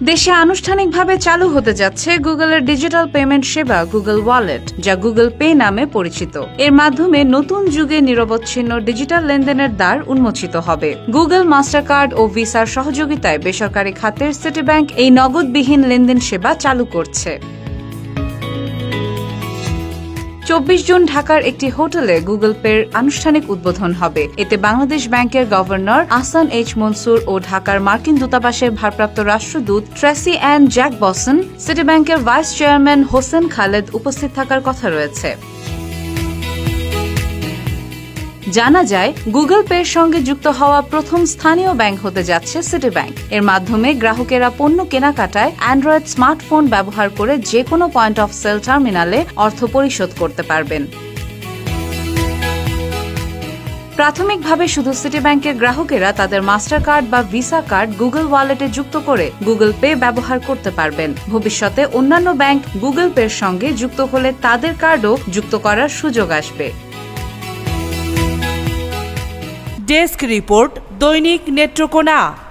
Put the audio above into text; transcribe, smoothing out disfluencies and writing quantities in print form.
দেশে আনুষ্ঠানিকভাবে চালু হতে যাচ্ছে গুগলের ডিজিটাল পেমেন্ট সেবা গুগল ওয়ালেট, যা গুগল পে নামে পরিচিত। এর মাধ্যমে নতুন যুগে নিরবচ্ছিন্ন ডিজিটাল লেনদেনের দ্বার উন্মোচিত হবে। গুগল মাস্টারকার্ড ও ভিসার সহযোগিতায় বেসরকারি খাতের সিটি ব্যাংক এই নগদবিহীন লেনদেন সেবা চালু করছে। 24 জুন ঢাকার একটি হোটেলে গুগল পের আনুষ্ঠানিক উদ্বোধন হবে। এতে বাংলাদেশ ব্যাংকের গভর্নর আহসান এইচ মনসুর ও ঢাকার মার্কিন দূতাবাসের ভারপ্রাপ্ত রাষ্ট্রদূত ট্রেসি অ্যান জ্যাকবসন, সিটি ব্যাংকের ভাইস চেয়ারম্যান হোসেন খালেদ উপস্থিত থাকার কথা রয়েছে। জানা যায়, গুগল পের সঙ্গে যুক্ত হওয়া প্রথম স্থানীয় ব্যাংক হতে যাচ্ছে সিটি ব্যাংক। এর মাধ্যমে গ্রাহকেরা পণ্য কেনাকাটায় অ্যান্ড্রয়েড স্মার্টফোন ব্যবহার করে যে কোনো পয়েন্ট অফ সেল টার্মিনালে অর্থ পরিশোধ করতে পারবেন। প্রাথমিকভাবে শুধু সিটি ব্যাংকের গ্রাহকেরা তাদের মাস্টার কার্ড বা ভিসা কার্ড গুগল ওয়ালেটে যুক্ত করে গুগল পে ব্যবহার করতে পারবেন। ভবিষ্যতে অন্যান্য ব্যাংক গুগল পের সঙ্গে যুক্ত হলে তাদের কার্ডও যুক্ত করার সুযোগ আসবে। ডেস্ক রিপোর্ট, দৈনিক নেত্রকোনা।